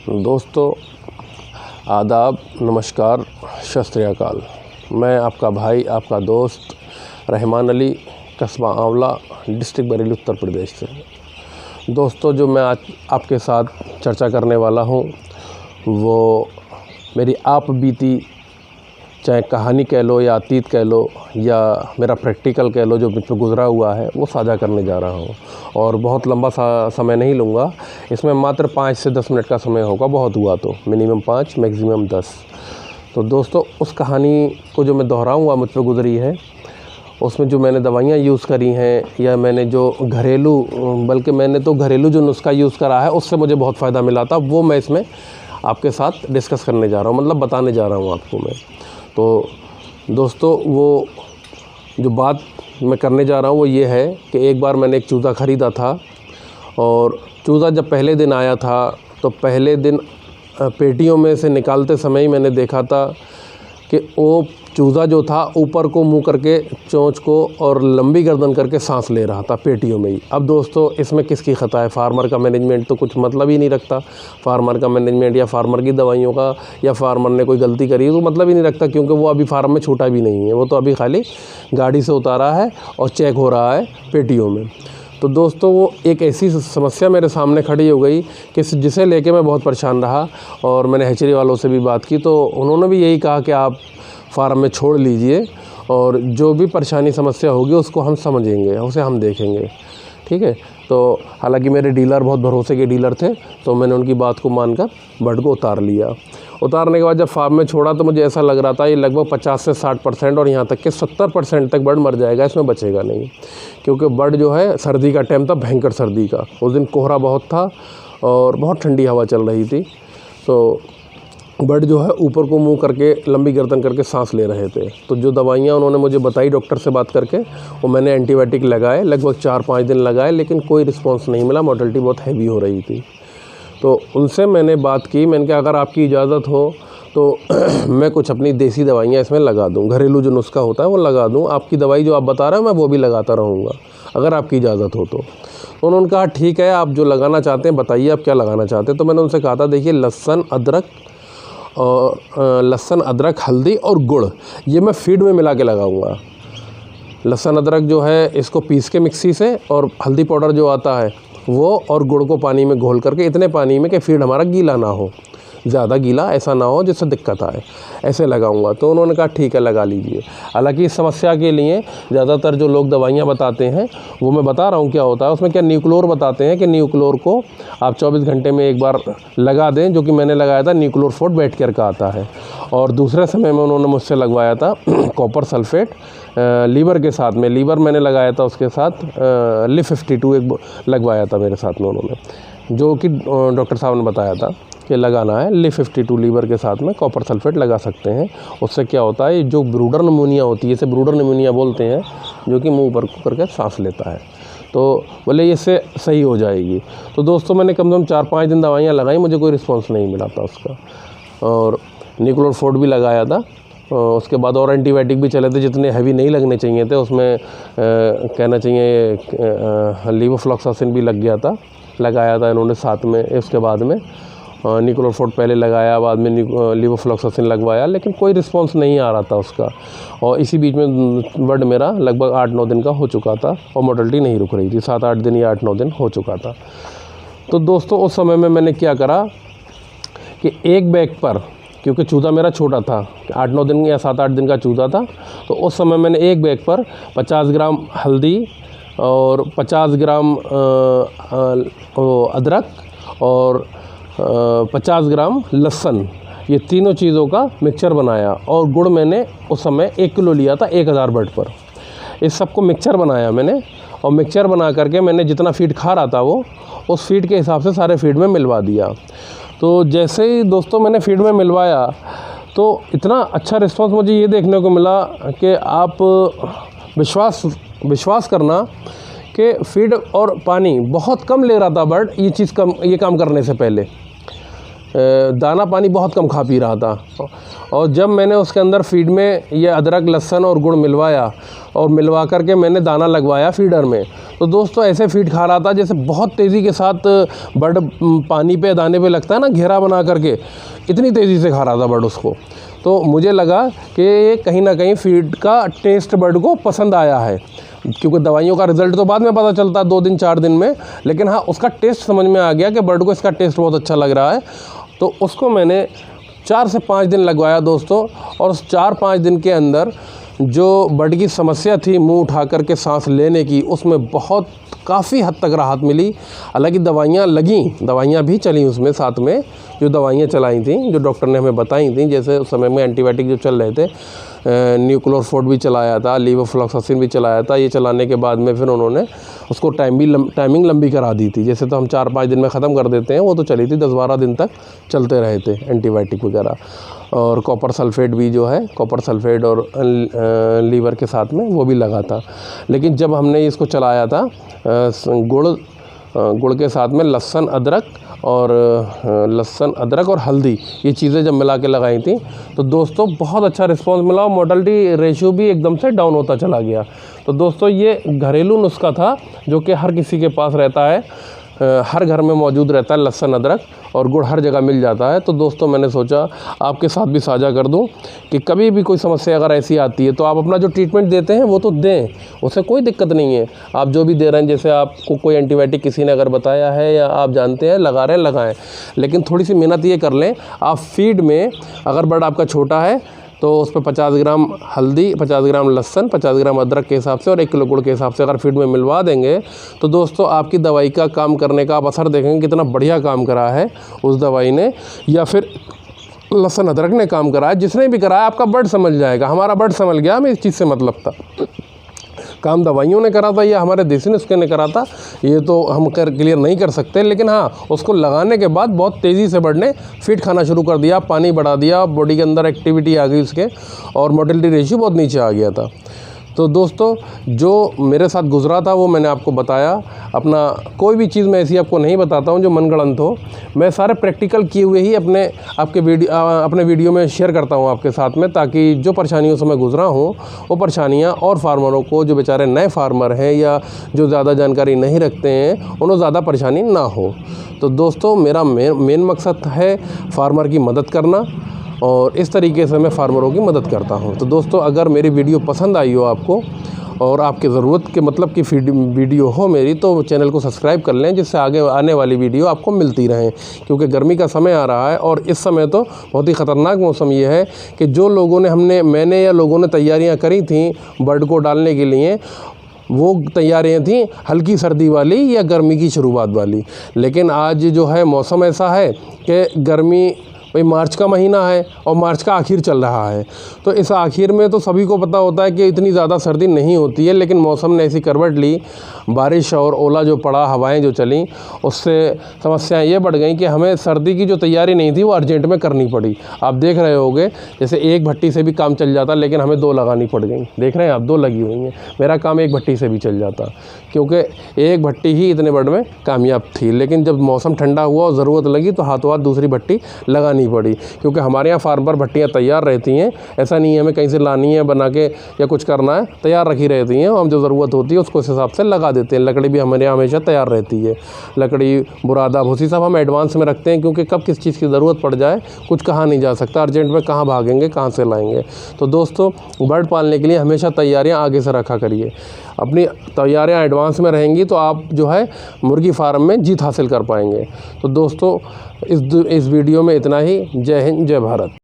दोस्तों आदाब, नमस्कार, सत श्री अकाल। मैं आपका भाई, आपका दोस्त रहमान अली, कस्बा आंवला, डिस्ट्रिक्ट बरेली, उत्तर प्रदेश से। दोस्तों, जो मैं आज आपके साथ चर्चा करने वाला हूँ वो मेरी आप बीती, चाहे कहानी कह लो या अतीत कह लो या मेरा प्रैक्टिकल कह लो, जो मुझ पर गुज़रा हुआ है वो साझा करने जा रहा हूँ। और बहुत लंबा समय नहीं लूँगा, इसमें मात्र 5 से 10 मिनट का समय होगा, बहुत हुआ तो मिनिमम 5 मैक्सिमम 10। तो दोस्तों, उस कहानी को जो मैं दोहराऊँगा मुझ पर गुज़री है, उसमें जो मैंने दवाइयाँ यूज़ करी हैं या मैंने जो मैंने तो घरेलू जो नुस्खा यूज़ करा है उससे मुझे बहुत फ़ायदा मिला था, वो मैं इसमें आपके साथ डिस्कस करने जा रहा हूँ, मतलब बताने जा रहा हूँ आपको मैं। तो दोस्तों, वो जो बात मैं करने जा रहा हूँ वो ये है कि एक बार मैंने एक चूज़ा ख़रीदा था, और चूज़ा जब पहले दिन आया था तो पहले दिन पेटियों में से निकालते समय ही मैंने देखा था कि वो चूज़ा जो था ऊपर को मुँह करके, चोंच को और लंबी गर्दन करके सांस ले रहा था पेटियों में ही। अब दोस्तों, इसमें किसकी ख़ता है? फार्मर का मैनेजमेंट तो कुछ मतलब ही नहीं रखता। फार्मर का मैनेजमेंट या फार्मर की दवाइयों का, या फार्मर ने कोई गलती करी है तो मतलब ही नहीं रखता, क्योंकि वो अभी फार्म में छूटा भी नहीं है, वो तो अभी खाली गाड़ी से उतारा है और चेक हो रहा है पेटियों में। तो दोस्तों, वो एक ऐसी समस्या मेरे सामने खड़ी हो गई कि जिसे लेके मैं बहुत परेशान रहा, और मैंने हैचरी वालों से भी बात की तो उन्होंने भी यही कहा कि आप फार्म में छोड़ लीजिए, और जो भी परेशानी समस्या होगी उसको हम समझेंगे, उसे हम देखेंगे, ठीक है। तो हालांकि मेरे डीलर बहुत भरोसे के डीलर थे, तो मैंने उनकी बात को मानकर बर्ड को उतार लिया। उतारने के बाद जब फार्म में छोड़ा तो मुझे ऐसा लग रहा था ये लगभग 50 से 60% और यहाँ तक कि 70% तक बर्ड मर जाएगा, इसमें बचेगा नहीं। क्योंकि बर्ड जो है, सर्दी का टाइम था, भयंकर सर्दी का, उस दिन कोहरा बहुत था और बहुत ठंडी हवा चल रही थी। तो बर्ड जो है ऊपर को मुंह करके, लंबी गर्दन करके सांस ले रहे थे। तो जो दवाइयाँ उन्होंने मुझे बताई डॉक्टर से बात करके, वो मैंने एंटीबायोटिक लगाए, लगभग 4-5 दिन लगाए, लेकिन कोई रिस्पांस नहीं मिला, मोर्टेलिटी बहुत हैवी हो रही थी। तो उनसे मैंने बात की, मैंने कहा अगर आपकी इजाज़त हो तो मैं कुछ अपनी देसी दवाइयाँ इसमें लगा दूँ, घरेलू जो नुस्खा होता है वो लगा दूँ, आपकी दवाई जो आप बता रहे हो मैं वो भी लगाता रहूँगा अगर आपकी इजाज़त हो तो। उन्होंने कहा ठीक है, आप जो लगाना चाहते हैं बताइए, आप क्या लगाना चाहते हैं। तो मैंने उनसे कहा था देखिए, लहसुन, अदरक, हल्दी और गुड़, ये मैं फीड में मिला के लगाऊंगा। लहसुन अदरक जो है इसको पीस के मिक्सी से, और हल्दी पाउडर जो आता है वो, और गुड़ को पानी में घोल करके, इतने पानी में कि फीड हमारा गीला ना हो, ज़्यादा गीला ऐसा ना हो जिससे दिक्कत आए, ऐसे लगाऊंगा। तो उन्होंने कहा ठीक है, लगा लीजिए। हालांकि इस समस्या के लिए ज़्यादातर जो लोग दवाइयाँ बताते हैं वो मैं बता रहा हूँ क्या होता है उसमें। क्या न्यूक्लोर बताते हैं कि न्यूक्लोर को आप 24 घंटे में एक बार लगा दें, जो कि मैंने लगाया था न्यूक्लोर फोर्ट बैठकेयर का आता है। और दूसरे समय में उन्होंने मुझसे लगवाया था कॉपर सल्फेट लीवर के साथ में, लीवर मैंने लगाया था, उसके साथ लिव 52 एक लगवाया था मेरे साथ में उन्होंने, जो कि डॉक्टर साहब ने बताया था कि लगाना है। लिव 52 लीवर के साथ में कॉपर सल्फेट लगा सकते हैं। उससे क्या होता है, जो ब्रूडर निमोनिया होती है, इसे ब्रूडर निमोनिया बोलते हैं, जो कि मुंह पर करके सांस लेता है, तो बोले इससे सही हो जाएगी। तो दोस्तों, मैंने कम से कम 4-5 दिन दवाइयाँ लगाई, मुझे कोई रिस्पॉन्स नहीं मिला था उसका। और न्यूक्लोर फोर्ट भी लगाया था, उसके बाद और एंटीबायोटिक भी चले थे, जितने हैवी नहीं लगने चाहिए थे उसमें, कहना चाहिए लीवोफ्लॉक्सासिन भी लग गया था, लगाया था इन्होंने साथ में। उसके बाद में न्यूक्लोर फोर्ट पहले लगाया, बाद में लीवोफ्लॉक्सासिन लगवाया, लेकिन कोई रिस्पांस नहीं आ रहा था उसका। और इसी बीच में बर्ड मेरा लगभग 8-9 दिन का हो चुका था, और मोर्टेलिटी नहीं रुक रही थी, 7-8 दिन या 8-9 दिन हो चुका था। तो दोस्तों, उस समय में मैंने क्या करा कि एक बैग पर, क्योंकि चूज़ा मेरा छोटा था, 8-9 दिन या 7-8 दिन का चूज़ा था, तो उस समय मैंने एक बैग पर 50 ग्राम हल्दी और 50 ग्राम अदरक और 50 ग्राम लहसुन, ये तीनों चीज़ों का मिक्सचर बनाया। और गुड़ मैंने उस समय 1 किलो लिया था 1000 बर्ड पर। इस सब को मिक्सचर बनाया मैंने, और मिक्सचर बना करके मैंने जितना फीड खा रहा था वो, उस फीड के हिसाब से सारे फीड में मिलवा दिया। तो जैसे ही दोस्तों मैंने फीड में मिलवाया तो इतना अच्छा रिस्पांस मुझे ये देखने को मिला कि आप विश्वास करना कि फीड और पानी बहुत कम ले रहा था बर्ड, ये काम करने से पहले। दाना पानी बहुत कम खा पी रहा था। और जब मैंने उसके अंदर फीड में ये अदरक, लहसुन और गुड़ मिलवाया और मिलवा करके मैंने दाना लगवाया फीडर में, तो दोस्तों ऐसे फीड खा रहा था जैसे बहुत तेज़ी के साथ बर्ड पानी पे दाने पे लगता है ना, घेरा बना करके, इतनी तेज़ी से खा रहा था बर्ड उसको। तो मुझे लगा कि कहीं ना कहीं फीड का टेस्ट बर्ड को पसंद आया है, क्योंकि दवाइयों का रिज़ल्ट तो बाद में पता चलता है 2 दिन 4 दिन में, लेकिन हाँ उसका टेस्ट समझ में आ गया कि बर्ड को इसका टेस्ट बहुत अच्छा लग रहा है। तो उसको मैंने 4 से 5 दिन लगवाया दोस्तों, और उस 4-5 दिन के अंदर जो बर्ड की समस्या थी मुंह उठा कर के सांस लेने की, उसमें बहुत काफ़ी हद तक राहत मिली। हालांकि दवाइयाँ लगीं, दवाइयाँ भी चली उसमें साथ में, जो दवाइयाँ चलाई थी, जो डॉक्टर ने हमें बताई थी, जैसे उस समय में एंटीबायोटिक जो चल रहे थे, न्यूक्लोरफोर्ड भी चलाया था, लीवोफ्लॉक्सासिन भी चलाया था। ये चलाने के बाद में फिर उन्होंने उसको टाइमिंग लंबी करा दी थी। जैसे तो हम 4-5 दिन में ख़त्म कर देते हैं, वो तो चली थी 10-12 दिन तक चलते रहे थे एंटीबायोटिक वगैरह। और कॉपर सल्फेट भी जो है, कॉपर सल्फेट और लीवर के साथ में वो भी लगा था। लेकिन जब हमने इसको चलाया था गुड़ के साथ में लहसुन अदरक और हल्दी, ये चीज़ें जब मिला के लगाई थी, तो दोस्तों बहुत अच्छा रिस्पांस मिला और मोर्टेलिटी रेशियो भी एकदम से डाउन होता चला गया। तो दोस्तों ये घरेलू नुस्खा था जो कि हर किसी के पास रहता है, हर घर में मौजूद रहता है। लहसुन, अदरक और गुड़ हर जगह मिल जाता है। तो दोस्तों मैंने सोचा आपके साथ भी साझा कर दूं कि कभी भी कोई समस्या अगर ऐसी आती है तो आप अपना जो ट्रीटमेंट देते हैं वो तो दें, उससे कोई दिक्कत नहीं है। आप जो भी दे रहे हैं, जैसे आपको कोई एंटीबायोटिक किसी ने अगर बताया है या आप जानते हैं लगा रहे हैं, लगाएं, लेकिन थोड़ी सी मेहनत ये कर लें। आप फीड में अगर बर्ड आपका छोटा है तो उस पर 50 ग्राम हल्दी, 50 ग्राम लहसुन, 50 ग्राम अदरक के हिसाब से और 1 किलो गुड़ के हिसाब से अगर फीड में मिलवा देंगे तो दोस्तों आपकी दवाई का काम करने का आप असर देखेंगे, कितना बढ़िया काम करा है उस दवाई ने, या फिर लहसुन अदरक ने काम करा है। जिसने भी कराया आपका बर्ड समझ जाएगा, हमारा बर्ड समझ गया हमें इस चीज़ से मतलब था। काम दवाइयों ने करा था या हमारे देसी नुस्खे ने करा था, ये तो हम क्लियर नहीं कर सकते, लेकिन हाँ उसको लगाने के बाद बहुत तेज़ी से बर्ड ने फीड खाना शुरू कर दिया, पानी बढ़ा दिया, बॉडी के अंदर एक्टिविटी आ गई उसके, और मोर्टेलिटी रेशियो बहुत नीचे आ गया था। तो दोस्तों जो मेरे साथ गुजरा था वो मैंने आपको बताया। अपना कोई भी चीज़ मैं ऐसी आपको नहीं बताता हूँ जो मनगढ़ंत हो, मैं सारे प्रैक्टिकल किए हुए ही अपने वीडियो में शेयर करता हूँ आपके साथ में, ताकि जो परेशानियों से मैं गुजरा हूँ वो परेशानियाँ और फार्मरों को, जो बेचारे नए फार्मर हैं या जो ज़्यादा जानकारी नहीं रखते हैं, उन्हें ज़्यादा परेशानी ना हो। तो दोस्तों मेरा मेन मकसद है फार्मर की मदद करना, और इस तरीके से मैं फार्मरों की मदद करता हूं। तो दोस्तों अगर मेरी वीडियो पसंद आई हो आपको और आपके ज़रूरत के मतलब की वीडियो हो मेरी, तो चैनल को सब्सक्राइब कर लें, जिससे आगे आने वाली वीडियो आपको मिलती रहें। क्योंकि गर्मी का समय आ रहा है और इस समय तो बहुत ही ख़तरनाक मौसम ये है कि जो लोगों ने मैंने या लोगों ने तैयारियाँ करी थी बर्ड को डालने के लिए, वो तैयारियां थी हल्की सर्दी वाली या गर्मी की शुरुआत वाली। लेकिन आज जो है मौसम ऐसा है कि गर्मी, भाई मार्च का महीना है और मार्च का आखिर चल रहा है, तो इस आखिर में तो सभी को पता होता है कि इतनी ज़्यादा सर्दी नहीं होती है, लेकिन मौसम ने ऐसी करवट ली, बारिश और ओला जो पड़ा, हवाएं जो चलीं, उससे समस्याएं ये बढ़ गई कि हमें सर्दी की जो तैयारी नहीं थी वो अर्जेंट में करनी पड़ी। आप देख रहे होंगे जैसे एक भट्टी से भी काम चल जाता, लेकिन हमें 2 लगानी पड़ गई। देख रहे हैं आप, 2 लगी हुई हैं। मेरा काम एक भट्टी से भी चल जाता, क्योंकि एक भट्टी ही इतने बर्ड में कामयाब थी। लेकिन जब मौसम ठंडा हुआ और ज़रूरत लगी तो हाथों हाथ दूसरी भट्टी लगानी पड़ी, क्योंकि हमारे यहाँ फार्मर भट्टियाँ तैयार रहती हैं। ऐसा नहीं है हमें कहीं से लानी है बना के या कुछ करना है, तैयार रखी रहती हैं, और हम जो ज़रूरत होती है उसको इस हिसाब से लगा देते हैं। लकड़ी भी हमारे यहाँ हमेशा तैयार रहती है, लकड़ी, बुरादा, भूसी सब हम एडवांस में रखते हैं, क्योंकि कब किस चीज़ की ज़रूरत पड़ जाए कुछ कहा नहीं जा सकता, अर्जेंट में कहाँ भागेंगे, कहाँ से लाएंगे। तो दोस्तों बर्ड पालने के लिए हमेशा तैयारियाँ आगे से रखा करिए। अपनी तैयारियाँ एडवांस में रहेंगी तो आप जो है मुर्गी फार्म में जीत हासिल कर पाएंगे। तो दोस्तों इस वीडियो में इतना ही। जय हिंद, जय भारत।